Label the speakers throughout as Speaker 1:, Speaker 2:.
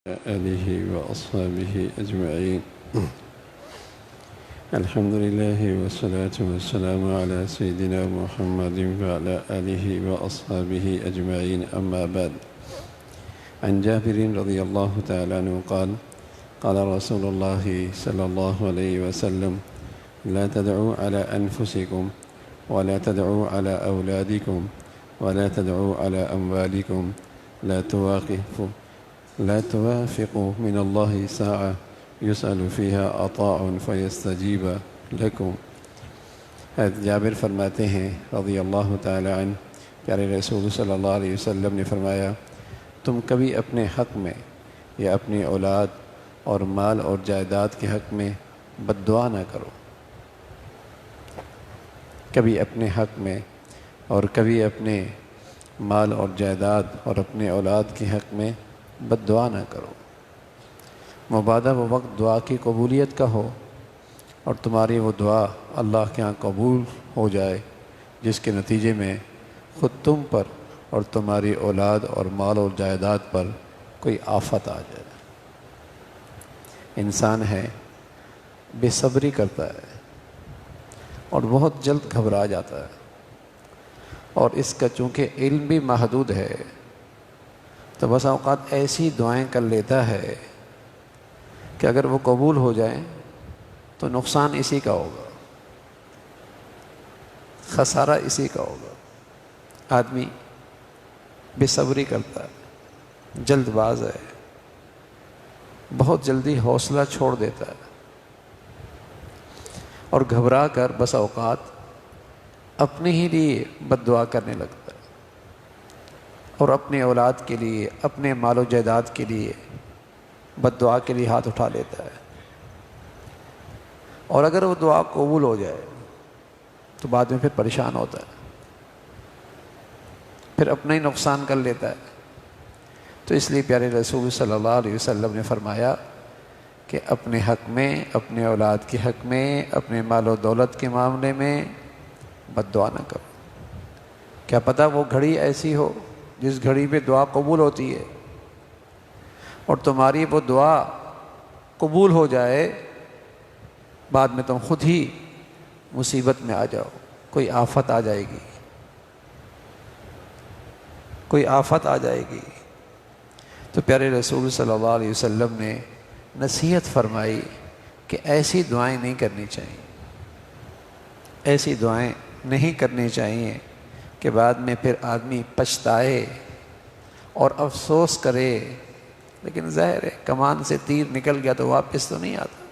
Speaker 1: آله وأصحابه أجمعين. الحمد لله والصلاة والسلام على سيدنا محمد وعلى آله وأصحابه أجمعين. أما بعد، عن جابر رضي الله تعالى عنه قال قال رسول الله صلى الله عليه وسلم: لا تدعوا على أنفسكم ولا تدعوا على أولادكم ولا تدعوا على أموالكم لا توافقوا من الله ساعة يسأل فيها عطاء فيستجيب لكم۔ حضرت جابر فرماتے ہیں رضی اللہ تعالی عنہ، پیارے رسول صلی اللہ علیہ وسلم نے فرمایا، تم کبھی اپنے حق میں یا اپنی اولاد اور مال اور جائیداد کے حق میں بد دعا نہ کرو۔ کبھی اپنے حق میں اور کبھی اپنے مال اور جائیداد اور اپنے اولاد کے حق میں بد دعا نہ کرو۔ مبادہ وہ وقت دعا کی قبولیت کا ہو اور تمہاری وہ دعا اللہ کے ہاں قبول ہو جائے، جس کے نتیجے میں خود تم پر اور تمہاری اولاد اور مال اور جائیداد پر کوئی آفت آ جائے۔ انسان ہے، بے صبری کرتا ہے اور بہت جلد گھبرا جاتا ہے، اور اس کا چونکہ علم بھی محدود ہے تو بس اوقات ایسی دعائیں کر لیتا ہے کہ اگر وہ قبول ہو جائیں تو نقصان اسی کا ہوگا، خسارہ اسی کا ہوگا۔ آدمی بے صبری کرتا ہے، جلد باز ہے، بہت جلدی حوصلہ چھوڑ دیتا ہے اور گھبرا کر بس اوقات اپنے ہی لیے بد دعا کرنے لگتا ہے اور اپنے اولاد کے لیے، اپنے مال و جائیداد کے لیے بد دعا کے لیے ہاتھ اٹھا لیتا ہے، اور اگر وہ دعا قبول ہو جائے تو بعد میں پھر پریشان ہوتا ہے، پھر اپنا ہی نقصان کر لیتا ہے۔ تو اس لیے پیارے رسول صلی اللہ علیہ وسلم نے فرمایا کہ اپنے حق میں، اپنے اولاد کے حق میں، اپنے مال و دولت کے معاملے میں بد دعا نہ کرو۔ کیا پتہ وہ گھڑی ایسی ہو جس گھڑی پہ دعا قبول ہوتی ہے اور تمہاری وہ دعا قبول ہو جائے، بعد میں تم خود ہی مصیبت میں آ جاؤ، کوئی آفت آ جائے گی، کوئی آفت آ جائے گی۔ تو پیارے رسول صلی اللہ علیہ وسلم نے نصیحت فرمائی کہ ایسی دعائیں نہیں کرنی چاہیے، ایسی دعائیں نہیں کرنی چاہیے کہ بعد میں پھر آدمی پچھتائے اور افسوس کرے۔ لیکن ظاہر ہے کمان سے تیر نکل گیا تو واپس تو نہیں آتا،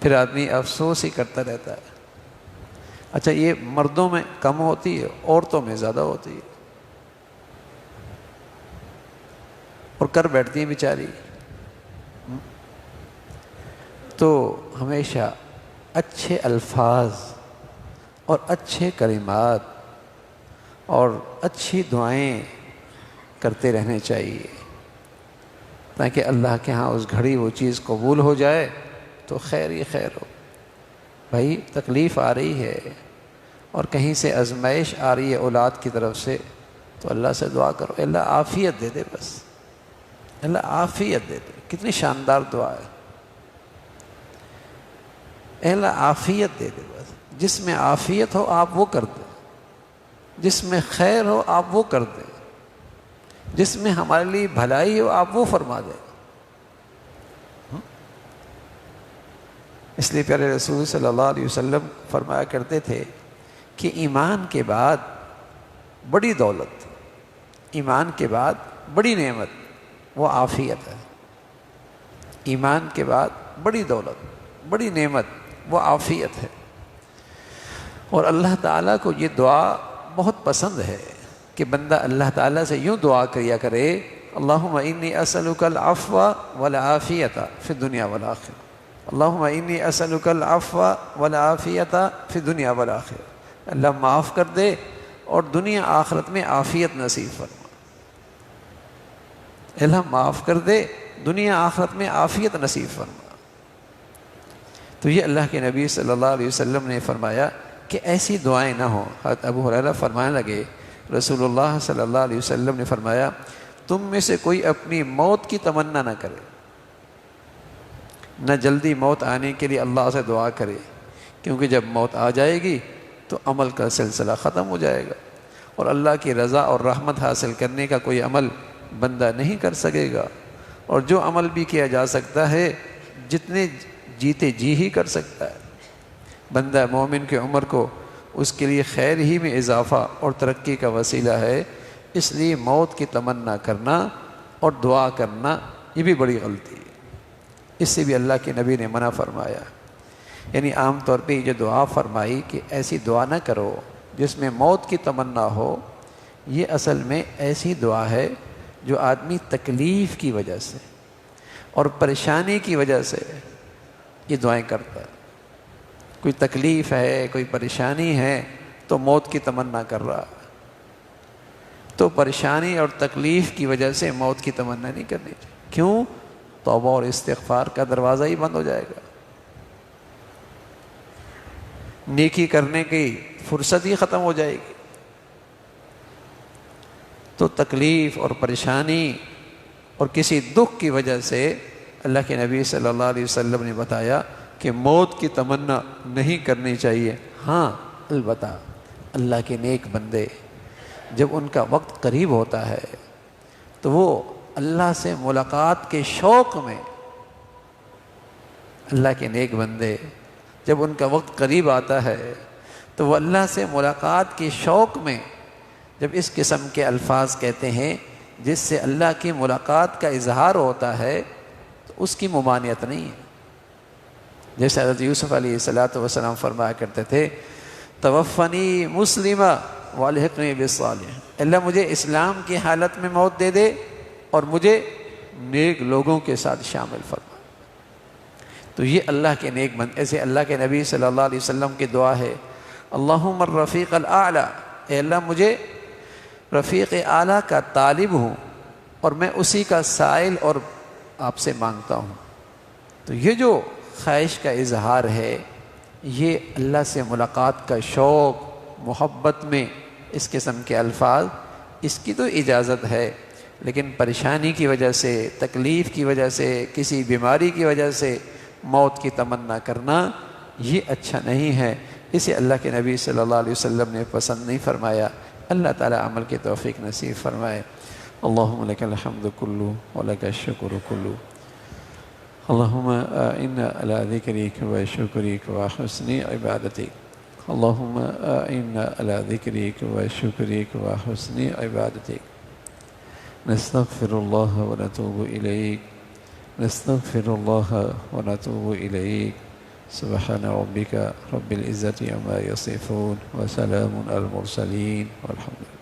Speaker 1: پھر آدمی افسوس ہی کرتا رہتا ہے۔ اچھا، یہ مردوں میں کم ہوتی ہے، عورتوں میں زیادہ ہوتی ہے، اور کر بیٹھتی ہیں بیچاری۔ تو ہمیشہ اچھے الفاظ اور اچھے کلمات اور اچھی دعائیں کرتے رہنے چاہیے، تاکہ اللہ کے ہاں اس گھڑی وہ چیز قبول ہو جائے تو خیر ہی خیر ہو۔ بھائی تکلیف آ رہی ہے اور کہیں سے آزمائش آ رہی ہے اولاد کی طرف سے، تو اللہ سے دعا کرو، اللہ عافیت دے دے، بس اللہ عافیت دے دے۔ کتنی شاندار دعا ہے، اللہ عافیت دے دے بس۔ جس میں عافیت ہو آپ وہ کر دیں، جس میں خیر ہو آپ وہ کر دیں، جس میں ہمارے لیے بھلائی ہو آپ وہ فرما دیں۔ اس لیے پیارے رسول صلی اللہ علیہ وسلم فرمایا کرتے تھے کہ ایمان کے بعد بڑی دولت، ایمان کے بعد بڑی نعمت وہ عافیت ہے۔ ایمان کے بعد بڑی دولت، بڑی نعمت وہ عافیت ہے۔ اور اللہ تعالیٰ کو یہ دعا بہت پسند ہے کہ بندہ اللہ تعالیٰ سے یوں دعا کیا کرے: اللہم انی اسألک العفو والعافیۃ فی الدنیا والآخرہ، اللہم انی اسألک العفو والعافیۃ فی الدنیا والآخرہ۔ اللہ معاف کر دے اور دنیا آخرت میں عافیت نصیب فرما۔ اللہ معاف کر دے، دنیا آخرت میں عافیت نصیب فرما۔ تو یہ اللہ کے نبی صلی اللہ علیہ وسلم نے فرمایا کہ ایسی دعائیں نہ ہوں۔ حضرت ابو ہریرہ فرمانے لگے، رسول اللہ صلی اللہ علیہ وسلم نے فرمایا تم میں سے کوئی اپنی موت کی تمنا نہ کرے، نہ جلدی موت آنے کے لیے اللہ سے دعا کرے، کیونکہ جب موت آ جائے گی تو عمل کا سلسلہ ختم ہو جائے گا، اور اللہ کی رضا اور رحمت حاصل کرنے کا کوئی عمل بندہ نہیں کر سکے گا، اور جو عمل بھی کیا جا سکتا ہے جتنے جیتے جی ہی کر سکتا ہے۔ بندہ مومن کی عمر کو اس کے لیے خیر ہی میں اضافہ اور ترقی کا وسیلہ ہے، اس لیے موت کی تمنا کرنا اور دعا کرنا یہ بھی بڑی غلطی ہے، اس سے بھی اللہ کے نبی نے منع فرمایا۔ یعنی عام طور پہ یہ جو دعا فرمائی کہ ایسی دعا نہ کرو جس میں موت کی تمنا ہو، یہ اصل میں ایسی دعا ہے جو آدمی تکلیف کی وجہ سے اور پریشانی کی وجہ سے یہ دعائیں کرتا ہے۔ کوئی تکلیف ہے، کوئی پریشانی ہے تو موت کی تمنا کر رہا ہے، تو پریشانی اور تکلیف کی وجہ سے موت کی تمنا نہیں کرنی چاہیے۔ کیوں؟ توبہ اور استغفار کا دروازہ ہی بند ہو جائے گا، نیکی کرنے کی فرصت ہی ختم ہو جائے گی۔ تو تکلیف اور پریشانی اور کسی دکھ کی وجہ سے اللہ کے نبی صلی اللہ علیہ وسلم نے بتایا کہ موت کی تمنا نہیں کرنی چاہیے۔ ہاں البتہ اللہ کے نیک بندے جب ان کا وقت قریب ہوتا ہے تو وہ اللہ سے ملاقات کے شوق میں، اللہ کے نیک بندے جب ان کا وقت قریب آتا ہے تو وہ اللہ سے ملاقات کے شوق میں جب اس قسم کے الفاظ کہتے ہیں جس سے اللہ کی ملاقات کا اظہار ہوتا ہے تو اس کی ممانعت نہیں ہے۔ جیسے حضرت یوسف علیہ السلام فرمایا کرتے تھے توفنی مسلمہ والحقنی بالصالحین، اللہ مجھے اسلام کی حالت میں موت دے دے اور مجھے نیک لوگوں کے ساتھ شامل فرما۔ تو یہ اللہ کے نیک بندے، ایسے اللہ کے نبی صلی اللہ علیہ وسلم کی دعا ہے اللہم الرفیق الاعلیٰ، اے اللہ مجھے رفیق اعلیٰ کا طالب ہوں اور میں اسی کا سائل اور آپ سے مانگتا ہوں۔ تو یہ جو خواہش کا اظہار ہے، یہ اللہ سے ملاقات کا شوق، محبت میں اس قسم کے الفاظ، اس کی تو اجازت ہے، لیکن پریشانی کی وجہ سے، تکلیف کی وجہ سے، کسی بیماری کی وجہ سے موت کی تمنا کرنا یہ اچھا نہیں ہے، اسے اللہ کے نبی صلی اللہ علیہ وسلم نے پسند نہیں فرمایا۔ اللہ تعالی عمل کی توفیق نصیب فرمائے۔ اللہم لک الحمد کلو ولک الشکر کلو، اللہم اعنا علی ذکرک و شکرک و حسن عبادتک، اللہم اعنا علی ذکرک و شکرک و حسن عبادتک، نستغفر اللہ و نتوب الیک، نستغفر اللہ و نتوب الیک، سبحان ربک رب العزة عما یصفون وسلام علی المرسلین والحمد للہ۔